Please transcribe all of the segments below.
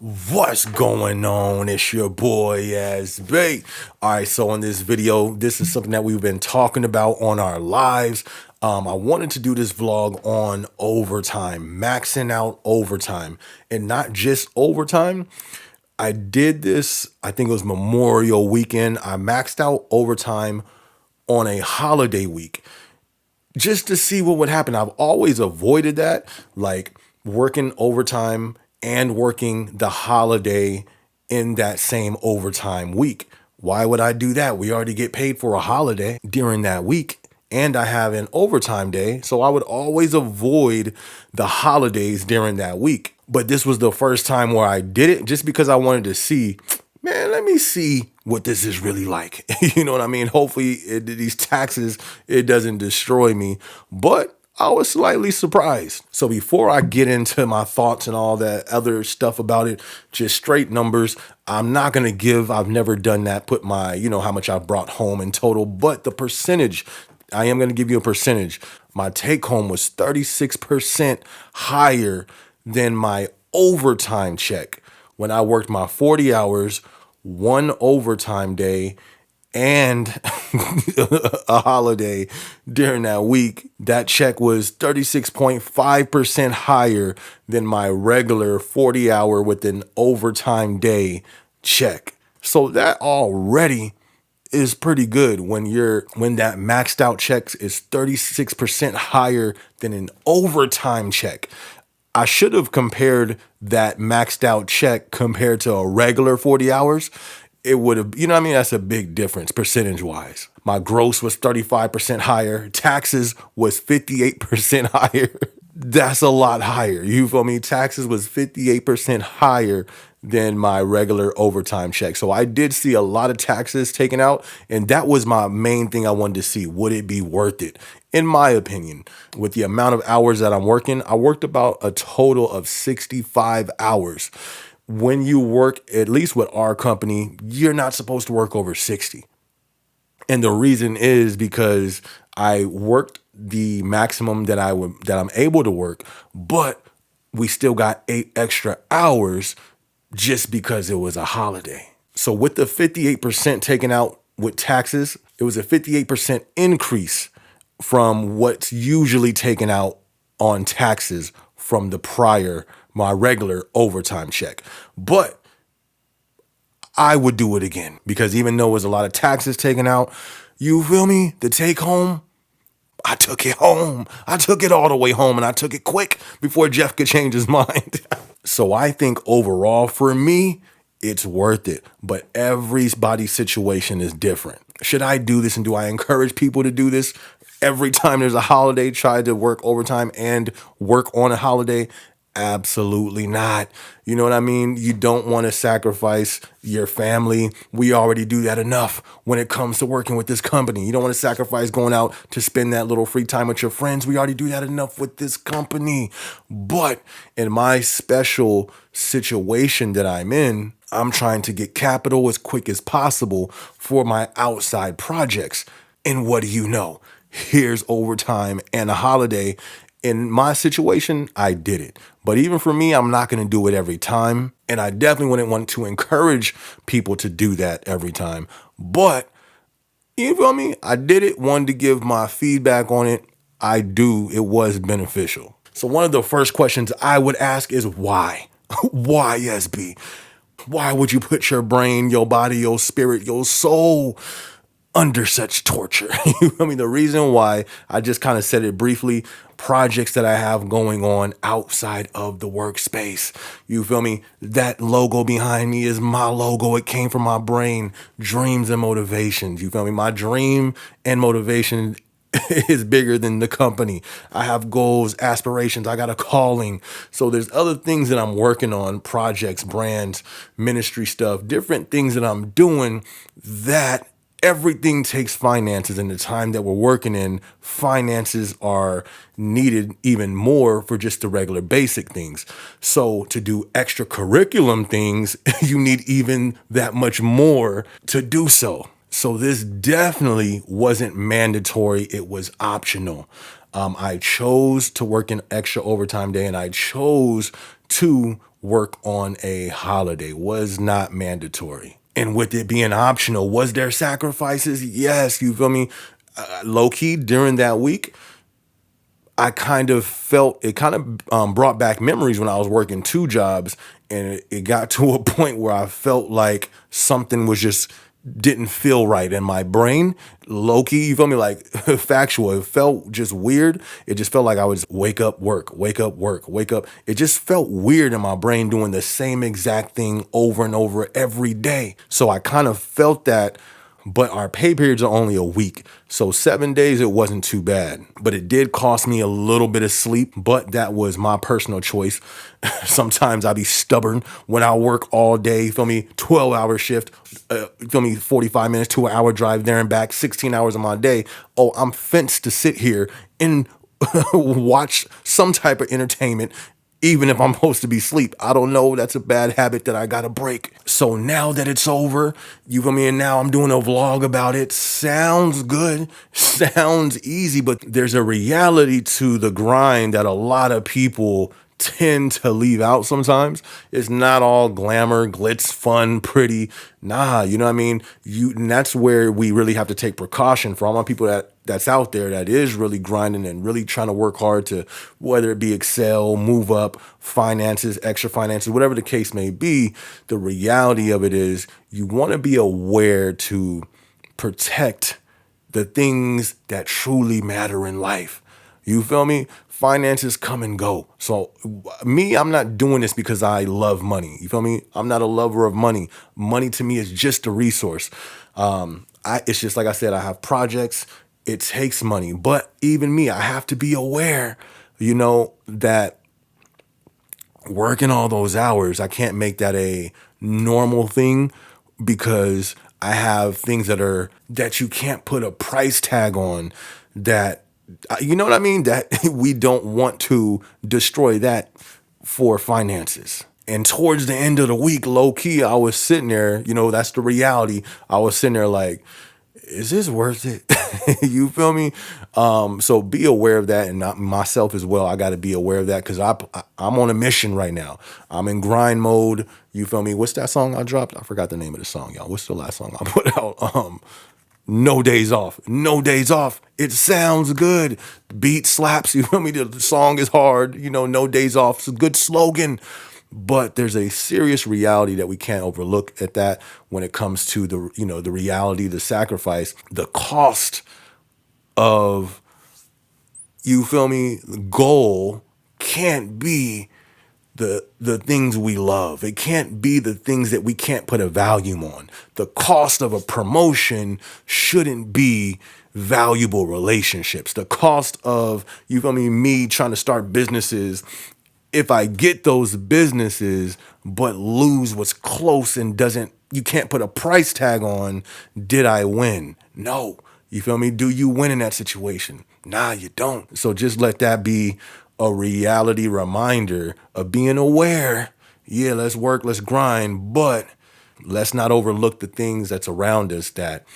What's going on? It's your boy SB. All right, so in this video, this is something that we've been talking about on our lives. I wanted to do this vlog on overtime, maxing out overtime, and not just overtime. I did this, I think it was Memorial Weekend. I maxed out overtime on a holiday week just to see what would happen. I've always avoided that, like working overtime and working the holiday in that same overtime week. Why would I do that? We already get paid for a holiday during that week, and I have an overtime day. So I would always avoid the holidays during that week. But this was the first time where I did it just because I wanted to see, man, let me see what this is really like. You know what I mean? Hopefully these taxes, it doesn't destroy me, but I was slightly surprised. So before I get into my thoughts and all that other stuff about it, just straight numbers, I'm not going to give, I've never done that, put my, how much I brought home in total, but the percentage, I am going to give you a percentage. My take home was 36% higher than my overtime check when I worked my 40 hours, one overtime day, and a holiday during that week. That check was 36.5% higher than my regular 40-hour with an overtime day check. So that already is pretty good when that maxed out check is 36% higher than an overtime check. I should have compared that maxed out check compared to a regular 40 hours. It would have, that's a big difference percentage wise. My gross was 35% higher. Taxes was 58% higher. That's a lot higher. You feel me? Taxes was 58% higher than my regular overtime check. So I did see a lot of taxes taken out, and that was my main thing I wanted to see. Would it be worth it? In my opinion, with the amount of hours that I'm working, I worked about a total of 65 hours. When you work, at least with our company, you're not supposed to work over 60. And the reason is because I worked the maximum that I'm able to work, but we still got 8 extra hours just because it was a holiday. So with the 58% taken out with taxes, it was a 58% increase from what's usually taken out on taxes from my regular overtime check. But I would do it again because even though it was a lot of taxes taken out, you feel me? The take home, I took it home. I took it all the way home, and I took it quick before Jeff could change his mind. So I think overall for me, it's worth it. But everybody's situation is different. Should I do this, and do I encourage people to do this? Every time there's a holiday, try to work overtime and work on a holiday? Absolutely not. You know what I mean? You don't want to sacrifice your family. We already do that enough when it comes to working with this company. You don't want to sacrifice going out to spend that little free time with your friends. We already do that enough with this company. But in my special situation that I'm in, I'm trying to get capital as quick as possible for my outside projects. And what do you know? Here's overtime and a holiday. In my situation, I did it. But even for me, I'm not going to do it every time. And I definitely wouldn't want to encourage people to do that every time. But, you feel me? I did it, wanted to give my feedback on it. It was beneficial. So one of the first questions I would ask is why? Why, SB? Why would you put your brain, your body, your spirit, your soul under such torture? The reason why, I just kind of said it briefly, projects that I have going on outside of the workspace. You feel me? That logo behind me is my logo. It came from my brain, dreams and motivations. You feel me? My dream and motivation is bigger than the company. I have goals, aspirations. I got a calling. So there's other things that I'm working on, projects, brands, ministry stuff, different things that I'm doing that everything takes finances. And the time that we're working in, finances are needed even more for just the regular basic things. So to do extra curriculum things, you need even that much more to do so. So this definitely wasn't mandatory. It was optional. I chose to work an extra overtime day, and I chose to work on a holiday, was not mandatory. And with it being optional, was there sacrifices? Yes, you feel me? Low key during that week, I kind of felt it kind of brought back memories when I was working two jobs, and it got to a point where I felt like something was just didn't feel right in my brain. Low key, you feel me? Like factual. It felt just weird. It just felt like I was wake up, work, wake up, work, wake up. It just felt weird in my brain doing the same exact thing over and over every day. So I kind of felt that, but our pay periods are only a week. So 7 days, it wasn't too bad. But it did cost me a little bit of sleep, but that was my personal choice. Sometimes I'll be stubborn when I work all day, you feel me? 12-hour shift, you feel me? 45 minutes to an hour drive there and back, 16 hours of my day. Oh, I'm fenced to sit here and watch some type of entertainment even if I'm supposed to be asleep. I don't know. That's a bad habit that I gotta break. So now that it's over, you feel me? And now I'm doing a vlog about it. Sounds good. Sounds easy, but there's a reality to the grind that a lot of people tend to leave out sometimes. It's not all glamour, glitz, fun, pretty. Nah, you know what I mean? And that's where we really have to take precaution for all my people that's out there that is really grinding and really trying to work hard to, whether it be excel, move up, finances, extra finances, whatever the case may be. The reality of it is you want to be aware to protect the things that truly matter in life. You feel me? Finances come and go. So me, I'm not doing this because I love money. You feel me? I'm not a lover of money. Money to me is just a resource. It's just like I said, I have projects. It takes money. But even me, I have to be aware, that working all those hours, I can't make that a normal thing because I have things that you can't put a price tag on, that you know what I mean? That we don't want to destroy that for finances. And towards the end of the week, low key, I was sitting there, that's the reality. I was sitting there like, is this worth it? You feel me? So be aware of that, and not myself as well. I got to be aware of that because I'm on a mission right now. I'm in grind mode. You feel me? What's that song I dropped? I forgot the name of the song, y'all. What's the last song I put out? No days off. No days off. It sounds good. The beat slaps. You feel me? The song is hard. No days off. It's a good slogan. But there's a serious reality that we can't overlook at that when it comes to the reality, the sacrifice, the cost of, you feel me, the goal can't be the things we love. It can't be the things that we can't put a value on. The cost of a promotion shouldn't be valuable relationships. The cost of, you feel me trying to start businesses, if I get those businesses but lose what's close and you can't put a price tag on, did I win? No. You feel me? Do you win in that situation? Nah, you don't. So just let that be a reality reminder of being aware. Yeah, let's work, let's grind, but let's not overlook the things that's around us that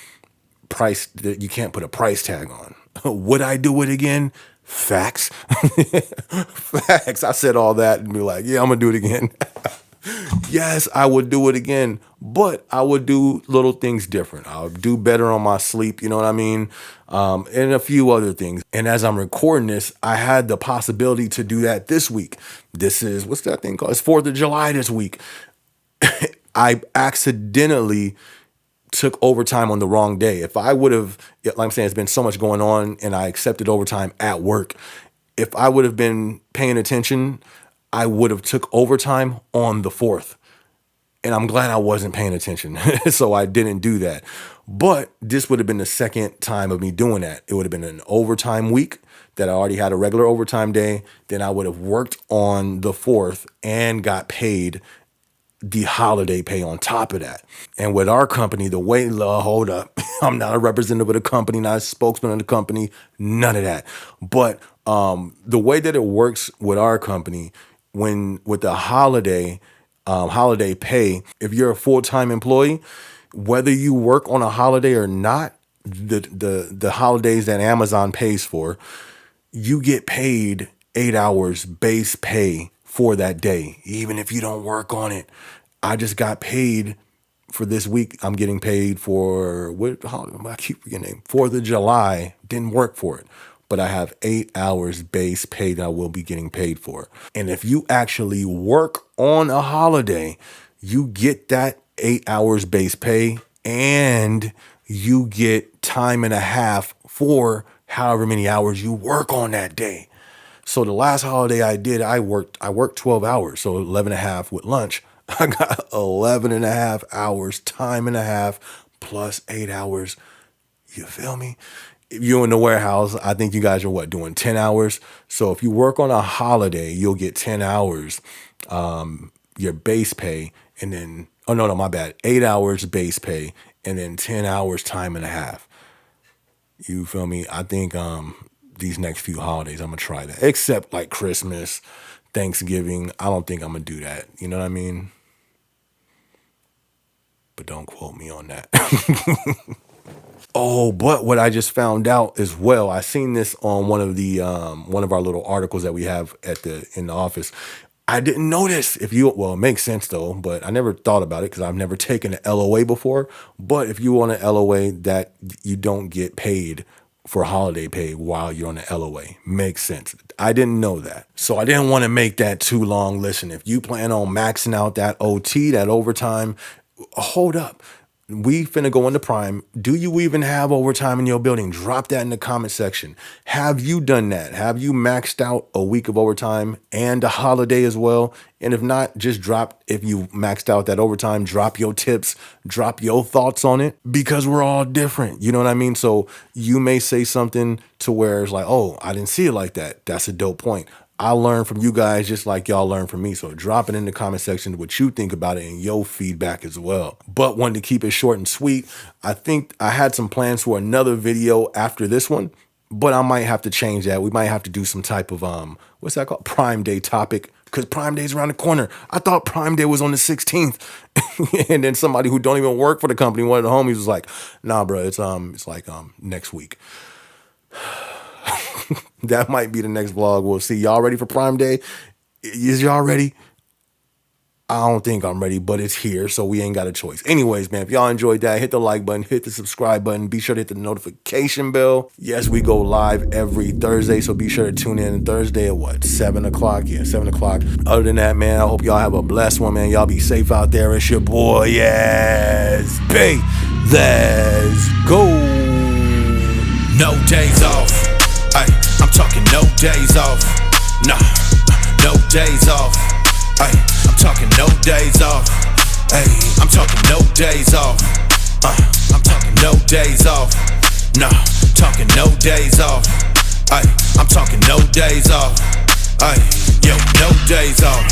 you can't put a price tag on. Would I do it again? Facts. Facts. I said all that and be like, yeah, I'm gonna do it again. Yes, I would do it again, but I would do little things different. I would do better on my sleep, you know what I mean? And a few other things. And as I'm recording this, I had the possibility to do that this week. This is, what's that thing called? It's 4th of July this week. I accidentally took overtime on the wrong day. If I would have, like I'm saying, it's been so much going on and I accepted overtime at work. If I would have been paying attention, I would have took overtime on the 4th. And I'm glad I wasn't paying attention. So I didn't do that. But this would have been the second time of me doing that. It would have been an overtime week that I already had a regular overtime day. Then I would have worked on the 4th and got paid the holiday pay on top of that. And with our company, hold up, I'm not a representative of the company, not a spokesman of the company, none of that. But the way that it works with our company, with the holiday pay, if you're a full-time employee, whether you work on a holiday or not, the holidays that Amazon pays for, you get paid 8 hours base pay for that day, even if you don't work on it. I just got paid for this week. I'm getting paid for what holiday? I keep forgetting. 4th of July. Didn't work for it, but I have 8 hours base pay that I will be getting paid for. And if you actually work on a holiday, you get that 8 hours base pay and you get time and a half for however many hours you work on that day. So the last holiday I did, I worked 12 hours, so 11 and a half with lunch. I got 11 and a half hours, time and a half, plus 8 hours. You feel me? If you're in the warehouse, I think you guys are doing 10 hours. So if you work on a holiday, you'll get 10 hours, your base pay, and then, oh no, my bad, 8 hours base pay, and then 10 hours time and a half. You feel me? I think these next few holidays, I'm going to try that. Except like Christmas, Thanksgiving. I don't think I'm going to do that. You know what I mean? But don't quote me on that. Oh, but what I just found out as well, I seen this on one of our little articles that we have in the office. I didn't know this. Well, it makes sense though, but I never thought about it because I've never taken an LOA before. But if you want an LOA, that you don't get paid for holiday pay while you're on the LOA. Makes sense. I didn't know that. So I didn't want to make that too long. Listen, if you plan on maxing out that OT, that overtime, hold up. We finna go into Prime. Do you even have overtime in your building? Drop that in the comment section. Have you done that? Have you maxed out a week of overtime and a holiday as well? And if not, just drop, if you maxed out that overtime, drop your tips, drop your thoughts on it, because we're all different. You know what I mean? So you may say something to where it's like, oh, I didn't see it like that. That's a dope point. I learn from you guys just like y'all learn from me. So drop it in the comment section what you think about it and your feedback as well. But wanted to keep it short and sweet. I think I had some plans for another video after this one, but I might have to change that. We might have to do some type of, what's that called? Prime Day topic, because Prime Day is around the corner. I thought Prime Day was on the 16th. And then somebody who don't even work for the company, one of the homies was like, nah, bro, it's like next week. That might be the next vlog. We'll see. Y'all ready for Prime Day? Is y'all ready? I don't think I'm ready, but it's here, so we ain't got a choice. Anyways, man, if y'all enjoyed that, hit the like button, hit the subscribe button. Be sure to hit the notification bell. Yes, we go live every Thursday, so be sure to tune in Thursday at 7 o'clock? Yeah, 7 o'clock. Other than that, man, I hope y'all have a blessed one, man. Y'all be safe out there. It's your boy, yes, Bay. Let's go. No days off. Ay, I'm talking no days off. Nah, no days off. Ay, I'm talking no days off. Ay, I'm talking no days off. I'm talking no days off. Nah, talking no days off. Ay, I'm talking no days off. Ay, yo, no days off.